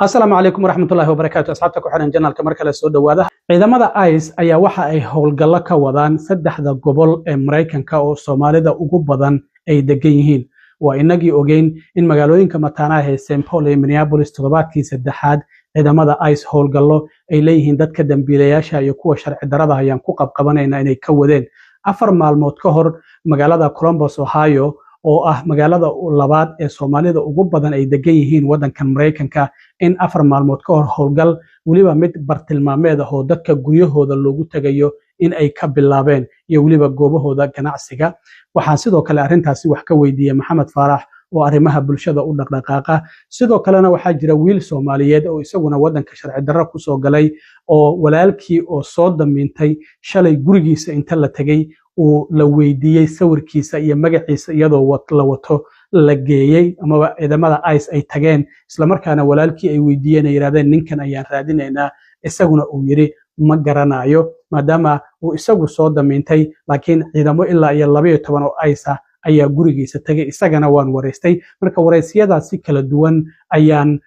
السلام عليكم ورحمة الله وبركاته. أصحابتك وحنا جنال كمركز سود وهذا ciidamada ICE ayaa waxa ay howlgallo ka wadaan saddexda gobol ee Mareykanka oo Soomaalida ugu badan ay degan yihiin. Waa inagii ogeyn in magaalooyinka mataanaha ee St. Paul iyo Minneapolis toddobaadkii saddexaad ciidamada ICE howlgallo ay leeyihiin dadka dambiilayaasha iyo kuwa sharci darrada ayaan ku qabqabanayna inay ka wadeen 4 maalmood ka hor magaalada Columbus, Ohio oo ah magaalada labaad ee Soomaalida ugu badan ay degan yihiin wadankan Mareykanka in 4 maalmood ka hor howlgal waliba mid bartilmaameed ah oo dadka guryahooda loogu tagayo in ay ka bilaabeen iyo waliba goobahooda ganacsiga. Waxaan sidoo kale arrintaasi wax ka weydiiyay Maxamed Faarax oo arrimaha bulshada u dhaqdhaqaaqa. Sidoo kalena waxaa jira wiil Soomaaliyeed oo isaguna wadanka sharci darro ku soo galay oo walaalkii oo soo damiintay shalay gurigiisa inta la tagay oo la weydiiyay sawirkiisa iyo magaciisa iyadoo la wato la geeyay ama ciidamada ICE ay tageen isla markaana walaalkii ay weydiiyeen ay yiraahdeen ninkan ayaan raadinaynaa isaguna uu yiri ma garanayo maadaama uu isagu soo damiintay laakiin ciidamo ilaa iyo 12 oo ICE ayaa gurigiisa tagay isagana waan wareystay. Marka wareysiyadaasi kala duwan ayaan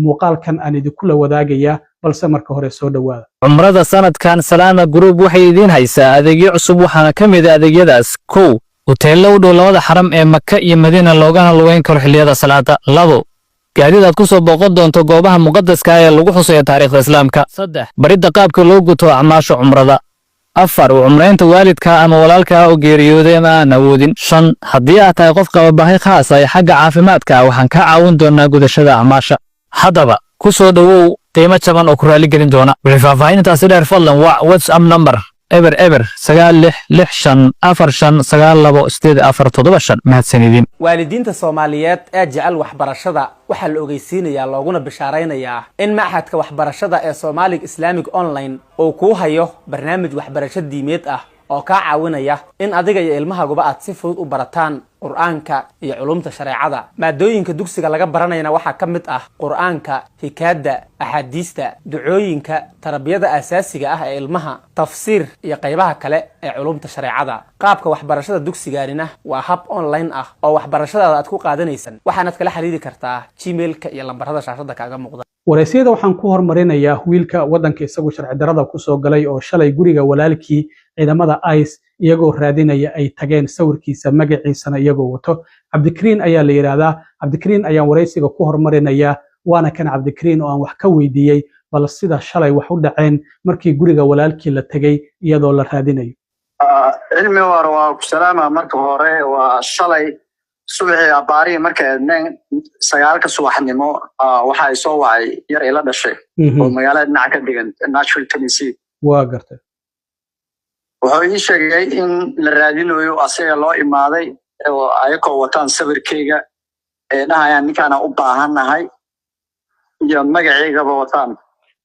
muuqaalkan aan idinku la wadaagaya balse marka hore soo dhawaada. Umrada sanadkan Salama Group waxay idin haysaa adeegyo cusub waxaana ka mid ah adeegyadaas 1 hoteello u dhow labada xaram ee Makka iyo Madiina loogana lugeyn karo xilliyada salaada. 2 gaadiid aad ku soo booqan doonto goobaha muqaddaska ah ee lagu xusayo taariikhda Islaamka. 3 baridda qaabka loo guto acmaasha umrada. 4 umreynta waalidka ama walaalka oo geeriyooday ama aan awoodin. 5 haddii aad tahay qof qaba baahi khaas ah xagga caafimaadka waxaan ka caawin doonaa gudashada acmaasha. Haddaba ku soo dhawow qiimo jaban oo ku raali gelin doona. Wixii faahfaahintaasi dheer fadlan waa WhatsApp number eber 966595928475 mahadsanidin. waalidiinta Soomaaliyeed ee jecel waxbarashada waxa la ogeysiinayaa looguna bishaaraynayaa in maxadka waxbarashada ee Somali Islamic Online oo ku hayo barnaamij waxbarasho diimeed ah oo ka caawinaya in adiga iyo ilmahaaguba aad si fudud u barataan Qur'aanka iyo culumta shareecada. maadooyinka dugsiga laga baranayna waxa ka mid ah Qur'aanka, hikaada, axaadiista, ducooyinka, tarbiyada asaasiga ah ee ilmaha, tafsiir iyo qaybaha kale ee culumta shareecada. qaabka waxbarashada dugsigaanina waa hab online ah oo waxbarashada aad ku qaadanaysan. waxaad kala xiriiri kartaa Gmail-ka iyo lambarada shaashada kaaga muuqda. wareysiyada waxaan ku hormarinayaa wiilka wadanka isagu sharci darrada ku soo galay oo shalay guriga walaalkii ciidamada ICE iyagoo raadinaya ay tageen sawirkiisa magaciisana iyagoo wato. Cabdikariin ayaa la yiraahdaa. Cabdikariin ayaan wareysiga ku hormarinayaa waana kan Cabdikariin oo aan wax ka weydiiyay bal sida shalay wax u dhaceen markii guriga walaalkii la tagay iyadoo la raadinayo. cilmi waa ku salaama marka hore waa shalay subaxii abaari marka eedneen 9 subaxnimo waxa ay soo wacay yar ila dhashay oo magaalada dhinaca ka dhigan Nashville, Tennessee. waa gartay. wuxuu ii sheegay in la raadinayo asaga loo imaaday oo ayagoo wataan sawirkeyga ee dhahayaan ninkaan u baahanahay iyo magaceygaba wataan.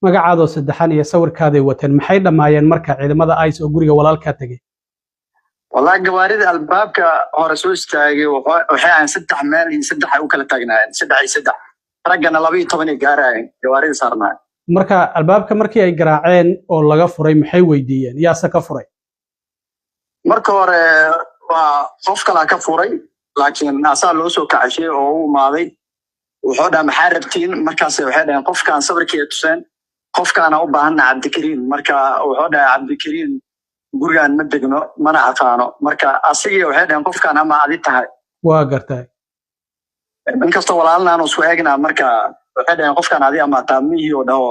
magacaadoo saddexan iyo sawirkaaday wateen maxay dhamaayeen marka ciidamada ICE oo guriga walaalka tagay? والله جوارد الباب كهرسوس تاجي وحي عن 6 ميل 6 ay u kala taagnaayeen 6 ragana 12 gaarayeen jawaarid saarnaa. marka albaabka markii ay garaaceen oo laga furay maxay weydiiyeen yaasa ka furay? marka hore waa qof kale ka furay laakiin asaa loo soo kacay oo uu maaday wuxuu dhahay maxaa rabtiin markaas waxay dhahan qofkaan sawirkiisa tuseen qofkaana u baahan Cabdikariin marka wuxuu dhahay Cabdikariin gurigaan ma degno mana aqaano marka asigii waxay dhahan qofkaan ama adi tahay. waa gartay. inkastoo walaalna aanu isku eegnaa marka waxay dhahan qofkaan adi ama taamihii oo dhaho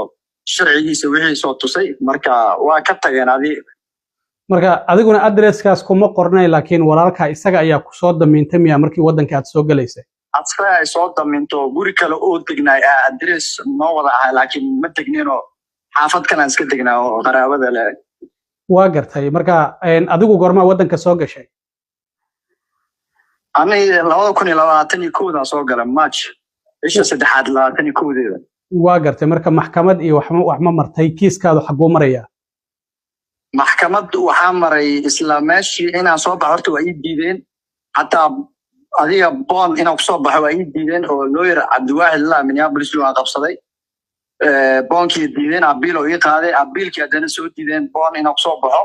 sharcigiisa wixii soo tusay marka waa ka tageen adi. marka adiguna addresskaas kuma qornay laakiin walaalka isaga ayaa ku soo damiintay miya markii wadanka aad soo galaysay? asaga ay soo daminto guri kale oo degnay address ma wada ah laakiin ma degnino xaafad kale iska degnaa oo qaraabada leh. waa gartay. marka adigu goorma wadanka soo gashay? ani 2021 soo galay March isha 3 waa gartay. marka maxkamad iyo wax ma martay kiiskaadu xaguu maraya? maxkamad waxaa maray islaamaashii inaan soo baxo horta waa ii diideen hataa adiga bond inaan ku soo baxo waa ii diideen oo lawyer Cabdiwaahid la Minneapolis loo qabsaday boonkii diideen abiil oo ii qaaday abiilkii hadana soo diideen bond inaan ku soo baxo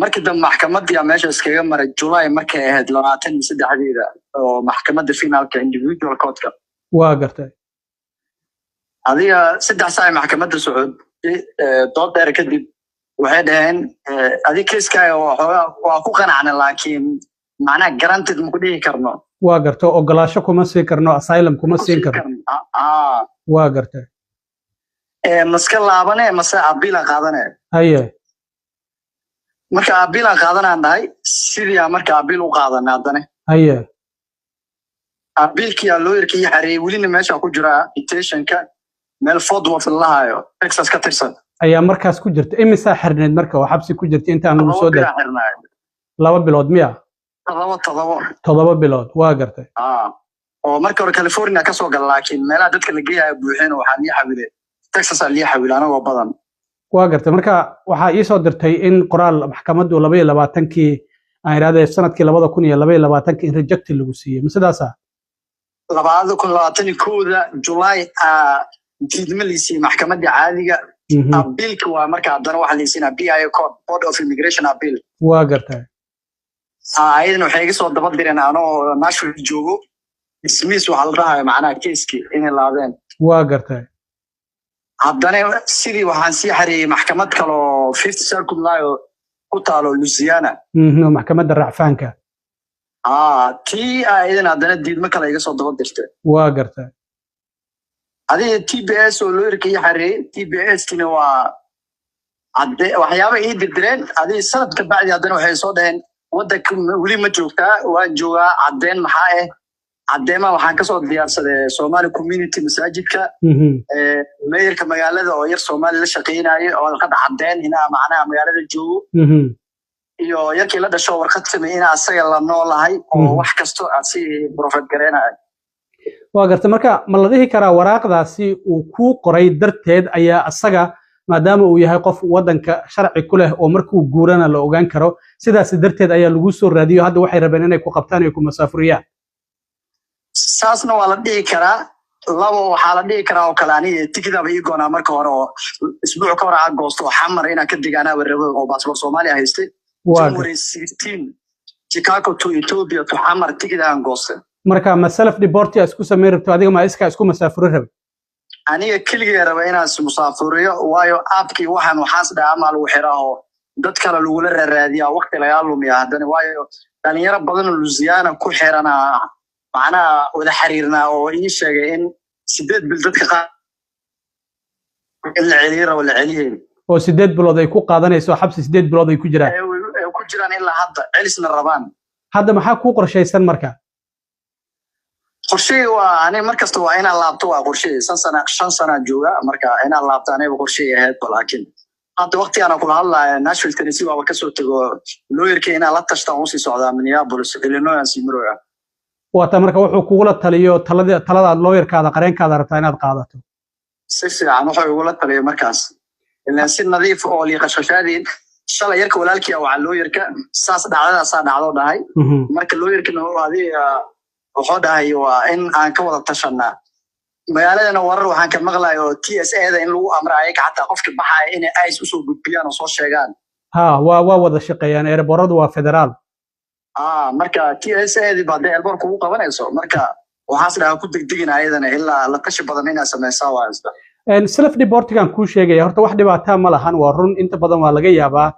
markii dambe maxkamadii meesha iskaga maray July markay ahayd 23 oo maxkamadda finalka individual court-ka. waa gartay. adiga 3 saac maxkamadda socod dood dheer kadib waxay dhaheen adiga kiiskaaga waa ku qanacna laakiin macnaha granted ma ku dhihi karno waa garto ogolaasho kuma siin karno asylum kuma siin karno waa gartay maska laabane mase abiila qaadane haye marka abiila qaadanaan dhahay sidii marka abiil u qaadanay hadane haye abiilkii looyarkii xareeyay welina meesha ku jira detentionka meel Fort Worth lahayo Texas ka tirsan ayaa markaas ku jirta imisa xirneed marka oo xabsi ku jirta inta aan lagu soo daray 2 bilood miya 7 bilood waa gartay oo marka hore California ka soo gal laakiin meelaha dadka la geeyayo buuxeen waxa la xawilay Texas la xawilana oo badan waa gartay marka waxa ii soo dirtay in qoraal maxkamaddu 22kii aan iraahday sanadkii 2022 in reject lagu siiyay misadaasa 2021 July diidmaliisi maxkamadda caadiga abiilka waa marka hadana waxa la siinaa BIA code Board of Immigration Appeal waa gartay ayadana waxay iga soo daba direen anoo Nashville joogo dismiss waxa la dhahayo macnaha kiiski inay laadeen waa gartay haddana sidii waxaan sii xareeyay maxkamad kale oo 5th Circuit Law ku taalo Louisiana maxkamadda racfaanka tii ayadana haddana diidmo kale iga soo daba dirtay waa gartay adiga TBS oo looyarkii xareeyay TBS kina waa waxyaabo ii dirdireen adiga sanadka bacdi haddana waxay soo dhaheen wadanka weli ma joogtaa waan joogaa cadeen maxaa cadeema waxaan kasoo diyaarsaday Somali community masaajidka mayorka magaalada oo yar Soomaali la shaqeynaayo oo warqad cadeen inaa macnaha magaalada joogo iyo yarkii la dhasho warqad sameeyay inaa asaga la noolahay oo wax kasto asi profit gareenayo waa gartay marka ma la dhihi karaa waraaqdaasi uu ku qoray darteed ayaa asaga maadaama uu yahay qof wadanka sharci ku leh oo markuu guurana la ogaan karo sidaas darteed ayaa lagu soo raadiyo hadda waxay rabeen inay ku qabtaan ay ku masaafuriyaan saasna waa la dhihi karaa labo waxaa la dhihi karaa oo kale aniga tikidaba ii goonaa marka hore oo isbuuc ka hor aan goosto xamar inaan ka digaanaa warrabo oo baasaboor Soomaali haystay January 16 Chicago to Ethiopia to xamar tikid aan goostay marka ma self deport isku sameey rabto adiga ma iska isku masaafuro rab aniga kaliya raba inaan isku masaafuriyo waayo aabkii waxaas dhaama lagu xiraaho dad kale lagu la raadiyaa waqti la yaalumiya hadana waayo dhalinyaro badan oo Louisiana ku xirana macnaha wada xiriirna oo ii sheegay in 8 bil dadka qaar la celiyo wala celiyeen oo 8 bilood ay ku qaadanayso xabsi 8 bilood ay ku jiraan ilaa hadda celisna rabaan hadda maxaa ku qorshaysan marka qorshay waa ani markasta waa inaan laabto waa qorshay 5 sano jooga marka inaan laabto aniga qorshay ahayd laakiin hadda waqti aan kula hadlayo Nashville Tennessee waa ka soo tago looyarkii inaan la tashtaan u sii socdaa Minneapolis Illinois aan sii maraya waata marka wuxuu kugu la taliyo talada looyarkaada qareenkaada rabtaa inaad qaadato si fiican wuxuu ugu la taliyo markaas ilaa si nadiif oo liiqashadaadin shalay yarka walaalkii waa looyarka saas dhacdo dhahay marka looyarkina adiga wuxuu dhahay waa in aan ka wada tashanaa magaaladana warar waxaan ka maqlaay oo TSA-da in lagu amray xataa qofka baxay in ay soo gudbiyaan oo soo sheegaan waa wada shaqeeyaan airportadu waa federaal marka TSA-di baad airport ku qabanayso marka waxaas dhaha ku degdegina ayadana ilaa la tashi badan inaa sameeysaa waasta self deportigan ku sheegay horta wax dhibaato ma lahan waa run inta badan waa laga yaabaa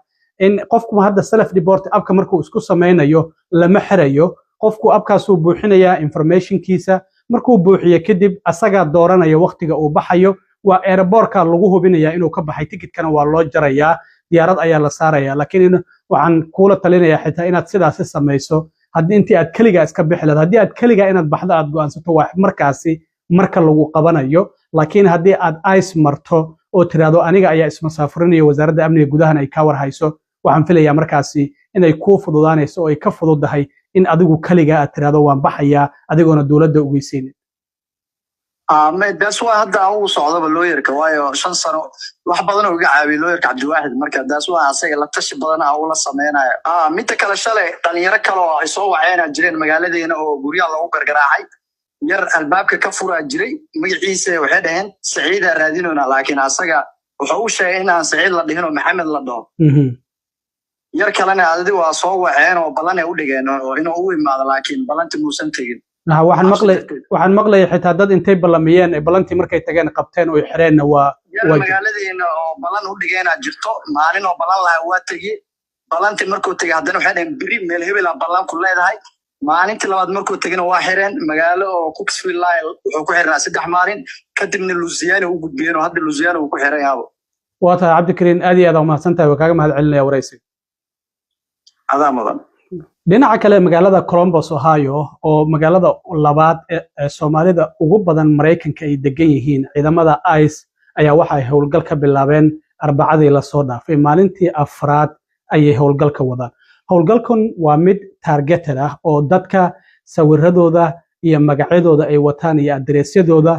in qofku hadda self deport abka markuu isku sameynayo lama xirayo qofku abkaasuu buuxinayaa informationkiisa markuu buuxiyo kadib asaga dooranaya waqtiga uu baxayo waa airportka lagu hubinayaa inuu ka baxay tikidkana waa loo jarayaa diyaarad ayaa la saaraya laakiin waxaan kula talinayaa xitaa inaad sidaas sameeyso haddii intii aad kaliga iska bixi lahayd haddii aad kaliga inaad baxdo aad go'aansato waa markaasi marka lagu qabanayo laakiin haddii aad ice marto oo tiraado aniga ayaa ismasaafurinaya wasaaradda amniga gudaha ay ka war hayso waxaan filayaa markaasi inay ku fududaanayso oo ay ka fududahay in adigu kaliga aad tiraado waan baxayaa adigoona dawladda ogeysiinin daas waa hadda uu socdaba looyarka waayo 5 sano wax badan oo uga caawiyo looyarka Cabdiwaahid marka daas waa asaga la tashi badan oo la sameeyay mid kale shalay dhalinyaro kale oo ay soo waceen jireen magaaladeena oo guryaha lagu gargaraacay yar albaabka ka furaa jiray magaciisa waxay dhaheen Saciid raadinona laakiin asaga wuxuu u sheegay in aan Saciid la dhihino Maxamed la dhaho yar kalena adii waa soo waceen oo balan ay u dhigeen oo inuu u imaado laakiin balanta muusan tagin waxaan maqlay xitaa dad intay ballamiyeen ay ballantii markay tageen qabteen oo xireenna waa magaaladeena oo ballan u dhigeen jirto maalin oo ballan lahaa waa tagi ballantii markuu tagay haddana waxay dhaheen biri meel hebel ballan ku leedahay maalintii labaad markuu tagayna waa xireen magaalo oo Cooksville wuxuu ku xirnaa 3 maalin kadibna Louisiana u gudbiyeen oo hadda Louisiana uu ku xiran yahay waa tahay Cabdikariin aad iyo aad u mahadsantahay waa kaaga mahadcelinaya waraysiga adaa mudan dhinaca kale magaalada Columbus Ohio oo magaalada labaad ee Soomaalida ugu badan Mareykanka ay degan yihiin ciidamada ICE ayaa waxa ay howlgal ka bilaabeen Arbacadii la soo dhaafay maalintii afraad ayay howlgal ka wadaan howlgalkan waa mid targeted ah oo dadka sawiradooda iyo magacyadooda ay wataan iyo adreesyadooda